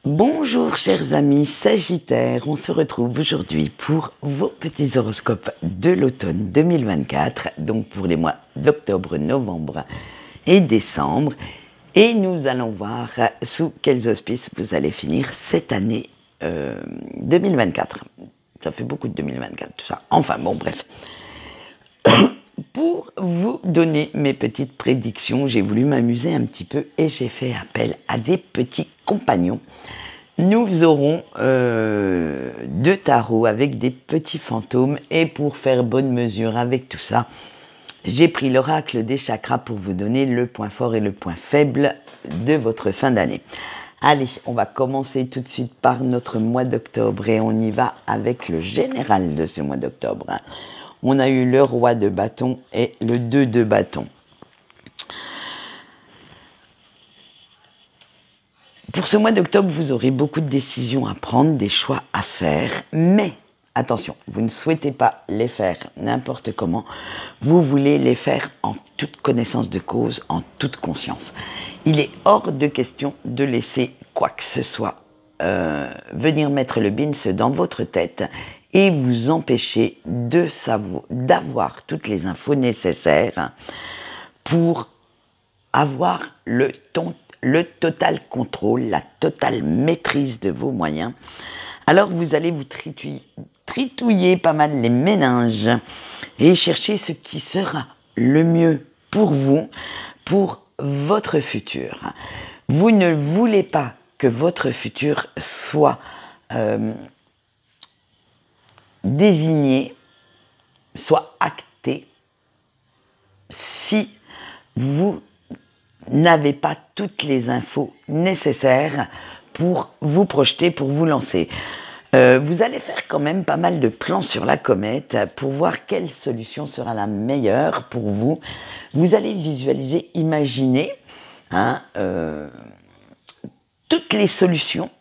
Bonjour chers amis Sagittaires, on se retrouve aujourd'hui pour vos petits horoscopes de l'automne 2024, donc pour les mois d'octobre, novembre et décembre. Et nous allons voir sous quels auspices vous allez finir cette année 2024. Ça fait beaucoup de 2024 tout ça. Enfin bon bref. Pour vous donner mes petites prédictions, j'ai voulu m'amuser un petit peu et j'ai fait appel à des petits compagnons. Nous aurons deux tarots avec des petits fantômes et pour faire bonne mesure avec tout ça, j'ai pris l'oracle des chakras pour vous donner le point fort et le point faible de votre fin d'année. Allez, on va commencer tout de suite par notre mois d'octobre et on y va avec le général de ce mois d'octobre. On a eu le roi de bâton et le 2 de bâton. Pour ce mois d'octobre, vous aurez beaucoup de décisions à prendre, des choix à faire, mais attention, vous ne souhaitez pas les faire n'importe comment, vous voulez les faire en toute connaissance de cause, en toute conscience. Il est hors de question de laisser quoi que ce soit venir mettre le bins dans votre tête et vous empêcher d'avoir toutes les infos nécessaires pour avoir le total contrôle, la totale maîtrise de vos moyens. Alors vous allez vous tritouiller pas mal les méninges et chercher ce qui sera le mieux pour vous, pour votre futur. Vous ne voulez pas que votre futur soit désigné, soit acté, si vous n'avez pas toutes les infos nécessaires pour vous projeter, pour vous lancer. Vous allez faire quand même pas mal de plans sur la comète pour voir quelle solution sera la meilleure pour vous. Vous allez visualiser, imaginer toutes les solutions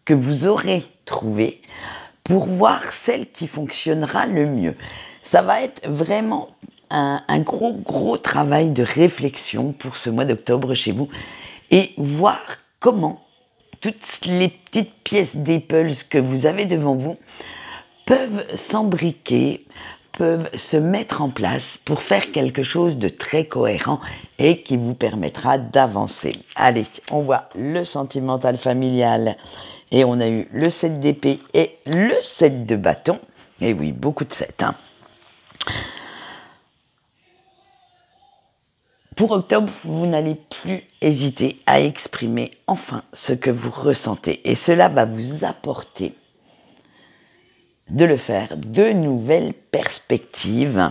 que vous aurez trouvées pour voir celle qui fonctionnera le mieux. Ça va être vraiment un gros travail de réflexion pour ce mois d'octobre chez vous et voir comment toutes les petites pièces d'Apple que vous avez devant vous peuvent s'embriquer, peuvent se mettre en place pour faire quelque chose de très cohérent et qui vous permettra d'avancer. Allez, on voit le sentimental familial et on a eu le 7 d'épée et le 7 de bâton. Et oui, beaucoup de 7, hein. Pour octobre, vous n'allez plus hésiter à exprimer enfin ce que vous ressentez. Et cela va vous apporter de le faire, de nouvelles perspectives,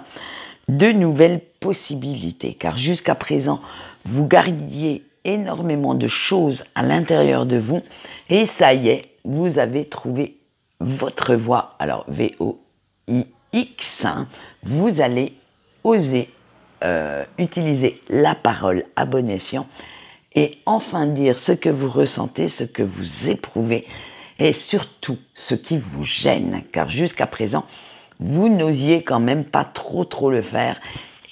de nouvelles possibilités. Car jusqu'à présent, vous gardiez énormément de choses à l'intérieur de vous. Et ça y est, vous avez trouvé votre voie. Alors, V-O-I-X, vous allez oser utiliser la parole à bon escient et enfin dire ce que vous ressentez, ce que vous éprouvez et surtout ce qui vous gêne, car jusqu'à présent vous n'osiez quand même pas trop le faire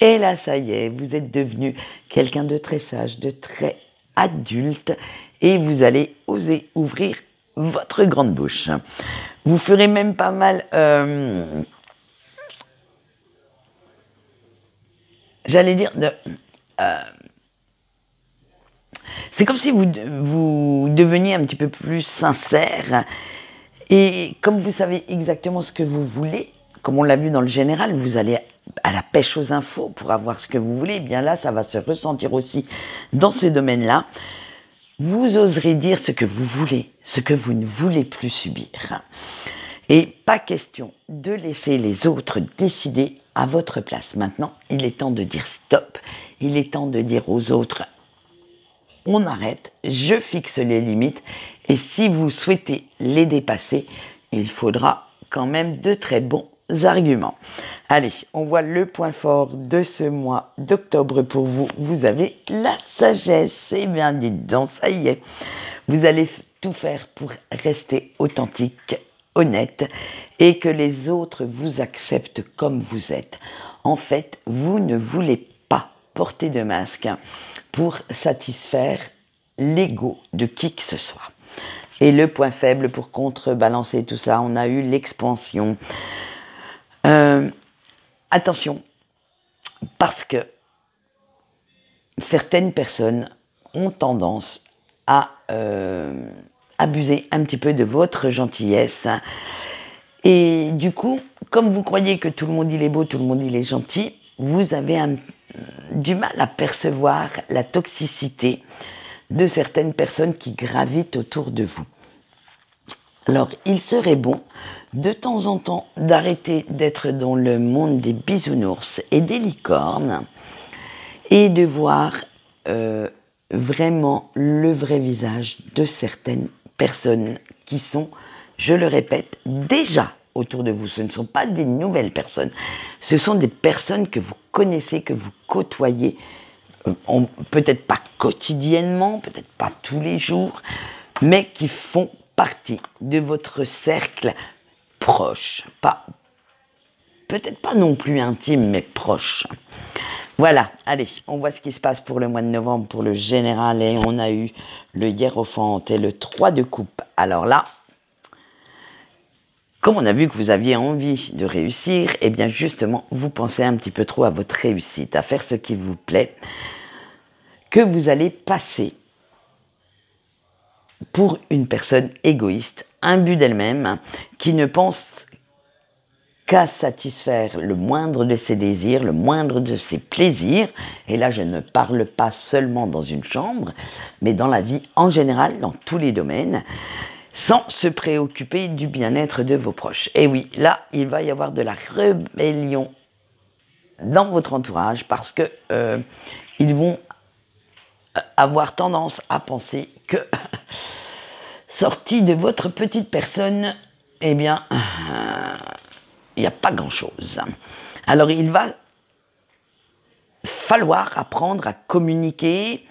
et là ça y est, vous êtes devenu quelqu'un de très sage, de très adulte et vous allez oser ouvrir votre grande bouche. Vous ferez même pas mal j'allais dire, c'est comme si vous deveniez un petit peu plus sincère et comme vous savez exactement ce que vous voulez, comme on l'a vu dans le général, vous allez à la pêche aux infos pour avoir ce que vous voulez, et bien là ça va se ressentir aussi dans ce domaine-là. Vous oserez dire ce que vous voulez, ce que vous ne voulez plus subir. Et pas question de laisser les autres décider à votre place. Maintenant, il est temps de dire stop. Il est temps de dire aux autres, on arrête, je fixe les limites. Et si vous souhaitez les dépasser, il faudra quand même de très bons arguments. Allez, on voit le point fort de ce mois d'octobre pour vous. Vous avez la sagesse. Eh bien, dites donc, ça y est. Vous allez tout faire pour rester authentique, honnête et que les autres vous acceptent comme vous êtes. En fait, vous ne voulez pas porter de masque pour satisfaire l'ego de qui que ce soit. Et le point faible pour contrebalancer tout ça, on a eu l'expansion. Attention, parce que certaines personnes ont tendance à abuser un petit peu de votre gentillesse. Et du coup, comme vous croyez que tout le monde il est beau, tout le monde il est gentil, vous avez du mal à percevoir la toxicité de certaines personnes qui gravitent autour de vous. Alors, il serait bon, de temps en temps, d'arrêter d'être dans le monde des bisounours et des licornes et de voir vraiment le vrai visage de certaines personnes qui sont, je le répète, déjà autour de vous. Ce ne sont pas des nouvelles personnes, ce sont des personnes que vous connaissez, que vous côtoyez, peut-être pas quotidiennement, peut-être pas tous les jours, mais qui font partie de votre cercle proche, peut-être pas non plus intime, mais proche. Voilà, allez, on voit ce qui se passe pour le mois de novembre, pour le général, et on a eu le hiérophante et le 3 de coupe. Alors là, comme on a vu que vous aviez envie de réussir, eh bien justement, vous pensez un petit peu trop à votre réussite, à faire ce qui vous plaît, que vous allez passer pour une personne égoïste, imbue d'elle-même, qui ne pense qu'à satisfaire le moindre de ses désirs, le moindre de ses plaisirs. Et là, je ne parle pas seulement dans une chambre, mais dans la vie en général, dans tous les domaines, sans se préoccuper du bien-être de vos proches. Et oui, là, il va y avoir de la rébellion dans votre entourage parce que ils vont avoir tendance à penser que sorti de votre petite personne, eh bien, il n'y a pas grand-chose. Alors, il va falloir apprendre à communiquer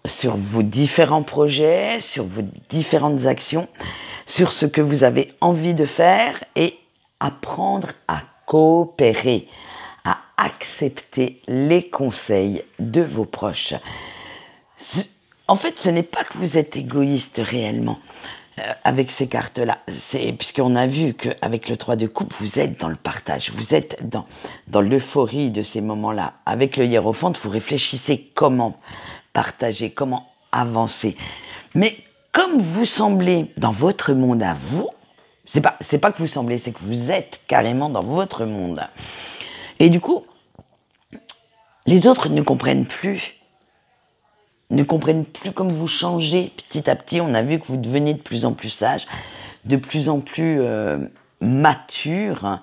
sur vos différents projets, sur vos différentes actions, sur ce que vous avez envie de faire et apprendre à coopérer, à accepter les conseils de vos proches. En fait, ce n'est pas que vous êtes égoïste réellement avec ces cartes-là. Puisqu'on a vu qu'avec le 3 de coupe, vous êtes dans le partage, vous êtes dans l'euphorie de ces moments-là. Avec le hiérophante, vous réfléchissez comment partager, comment avancer. Mais comme vous semblez dans votre monde à vous, c'est pas que vous semblez, c'est que vous êtes carrément dans votre monde. Et du coup, les autres ne comprennent plus comme vous changez petit à petit. On a vu que vous devenez de plus en plus sage, de plus en plus mature.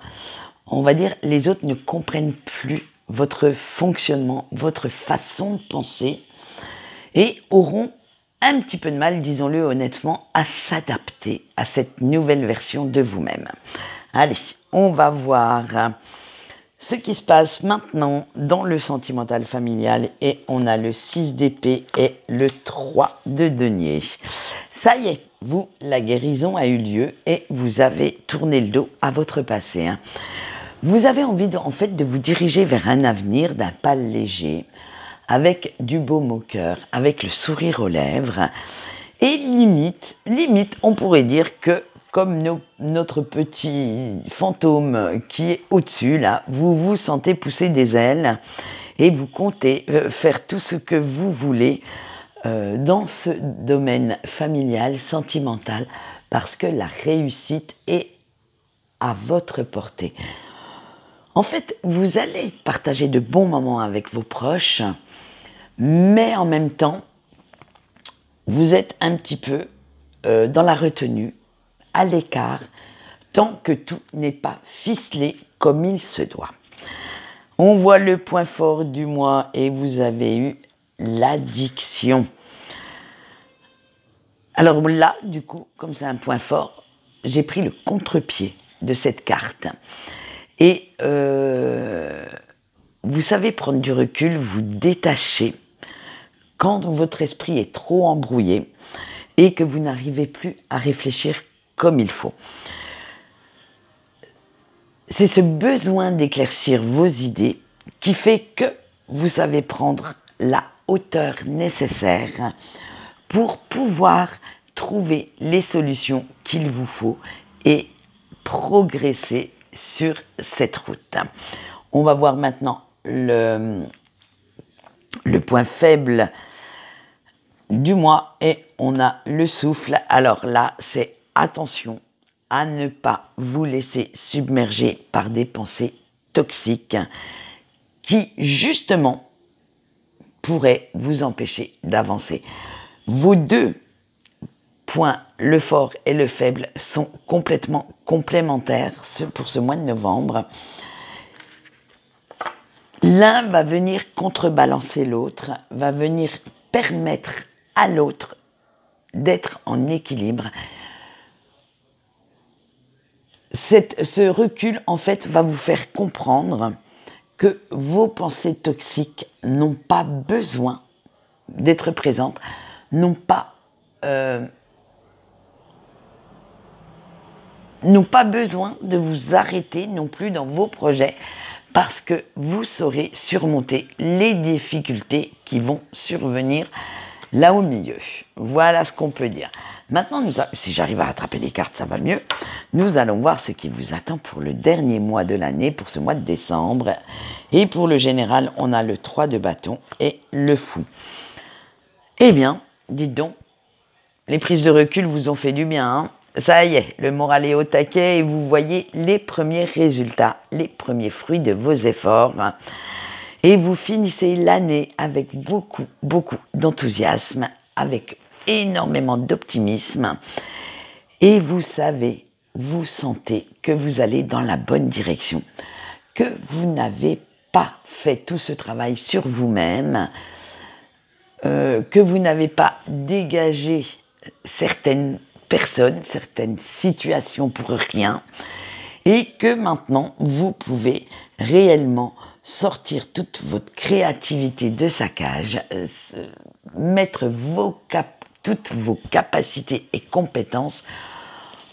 On va dire, les autres ne comprennent plus votre fonctionnement, votre façon de penser et auront un petit peu de mal, disons-le honnêtement, à s'adapter à cette nouvelle version de vous-même. Allez, on va voir ce qui se passe maintenant dans le sentimental familial et on a le 6 d'épée et le 3 de denier. Ça y est, la guérison a eu lieu et vous avez tourné le dos à votre passé. Vous avez envie de vous diriger vers un avenir d'un pas léger, avec du baume au cœur, avec le sourire aux lèvres et limite, on pourrait dire que comme notre petit fantôme qui est au-dessus, là, vous vous sentez pousser des ailes et vous comptez faire tout ce que vous voulez dans ce domaine familial, sentimental, parce que la réussite est à votre portée. En fait, vous allez partager de bons moments avec vos proches, mais en même temps, vous êtes un petit peu dans la retenue, à l'écart, tant que tout n'est pas ficelé comme il se doit. On voit le point fort du mois et vous avez eu l'addiction. Alors là, du coup, comme c'est un point fort, j'ai pris le contre-pied de cette carte. Et vous savez prendre du recul, vous détacher quand votre esprit est trop embrouillé et que vous n'arrivez plus à réfléchir comme il faut. C'est ce besoin d'éclaircir vos idées qui fait que vous savez prendre la hauteur nécessaire pour pouvoir trouver les solutions qu'il vous faut et progresser sur cette route. On va voir maintenant le point faible du mois et on a le souffle. Alors là, c'est attention à ne pas vous laisser submerger par des pensées toxiques qui, justement, pourraient vous empêcher d'avancer. Vos deux points, le fort et le faible, sont complètement complémentaires pour ce mois de novembre. L'un va venir contrebalancer l'autre, va venir permettre à l'autre d'être en équilibre. Ce recul, en fait, va vous faire comprendre que vos pensées toxiques n'ont pas besoin d'être présentes, n'ont pas besoin de vous arrêter non plus dans vos projets, parce que vous saurez surmonter les difficultés qui vont survenir là au milieu. Voilà ce qu'on peut dire. Maintenant, si j'arrive à rattraper les cartes, ça va mieux. Nous allons voir ce qui vous attend pour le dernier mois de l'année, pour ce mois de décembre. Et pour le général, on a le 3 de bâton et le fou. Eh bien, dites donc, les prises de recul vous ont fait du bien, hein? Ça y est, le moral est au taquet et vous voyez les premiers résultats, les premiers fruits de vos efforts. Et vous finissez l'année avec beaucoup, beaucoup d'enthousiasme, avec énormément d'optimisme. Et vous savez, vous sentez que vous allez dans la bonne direction, que vous n'avez pas fait tout ce travail sur vous-même, que vous n'avez pas dégagé certaines personnes, certaines situations pour rien, et que maintenant vous pouvez réellement sortir toute votre créativité de sa cage, mettre toutes vos capacités et compétences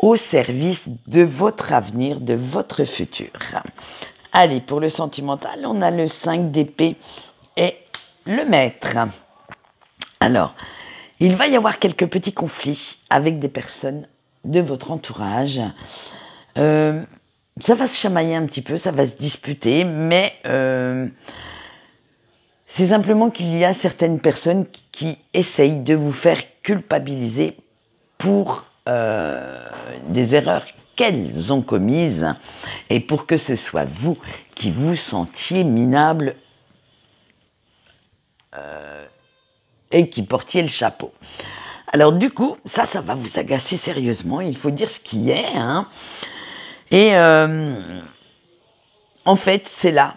au service de votre avenir, de votre futur. Allez, pour le sentimental, on a le 5 d'épée et le maître. Alors, il va y avoir quelques petits conflits avec des personnes de votre entourage. Ça va se chamailler un petit peu, ça va se disputer, mais c'est simplement qu'il y a certaines personnes qui essayent de vous faire culpabiliser pour des erreurs qu'elles ont commises et pour que ce soit vous qui vous sentiez minable et qui portiez le chapeau. Alors du coup, ça va vous agacer sérieusement, il faut dire ce qui est, hein. Et en fait, c'est là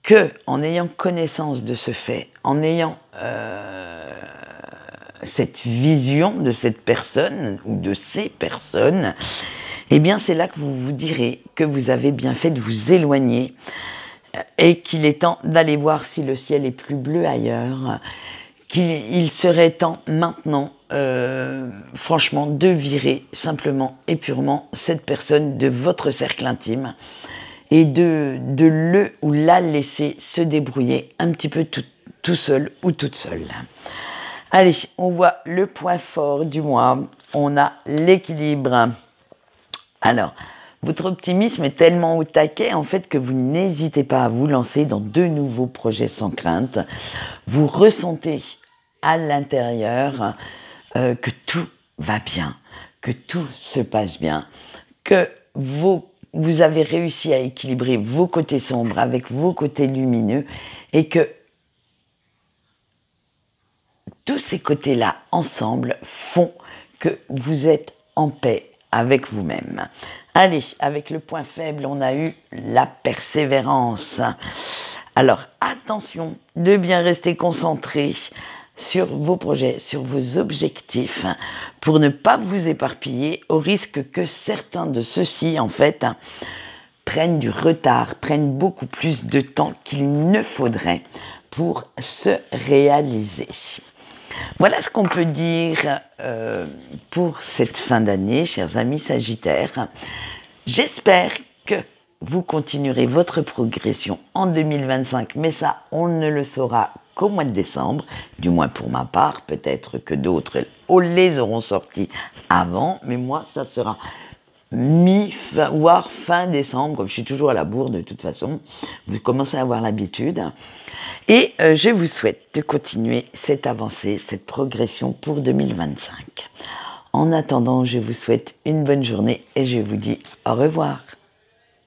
que, en ayant connaissance de ce fait, en ayant cette vision de cette personne ou de ces personnes, eh bien c'est là que vous vous direz que vous avez bien fait de vous éloigner et qu'il est temps d'aller voir si le ciel est plus bleu ailleurs, qu'il serait temps maintenant, franchement, de virer simplement et purement cette personne de votre cercle intime et de le ou la laisser se débrouiller un petit peu tout seul ou toute seule. Allez, on voit le point fort du mois, on a l'équilibre. Alors, votre optimisme est tellement au taquet en fait que vous n'hésitez pas à vous lancer dans de nouveaux projets sans crainte. Vous ressentez à l'intérieur que tout va bien, que tout se passe bien, que vous avez réussi à équilibrer vos côtés sombres avec vos côtés lumineux et que tous ces côtés-là ensemble font que vous êtes en paix avec vous-même. Allez, avec le point faible, on a eu la persévérance. Alors, attention de bien rester concentré sur vos projets, sur vos objectifs, pour ne pas vous éparpiller, au risque que certains de ceux-ci, en fait, prennent du retard, prennent beaucoup plus de temps qu'il ne faudrait pour se réaliser. Voilà ce qu'on peut dire pour cette fin d'année, chers amis Sagittaires. J'espère que vous continuerez votre progression en 2025, mais ça, on ne le saura qu'au mois de décembre, du moins pour ma part, peut-être que d'autres les auront sortis avant, mais moi ça sera voire fin décembre, comme je suis toujours à la bourre de toute façon, vous commencez à avoir l'habitude. Et je vous souhaite de continuer cette avancée, cette progression pour 2025. En attendant, je vous souhaite une bonne journée et je vous dis au revoir.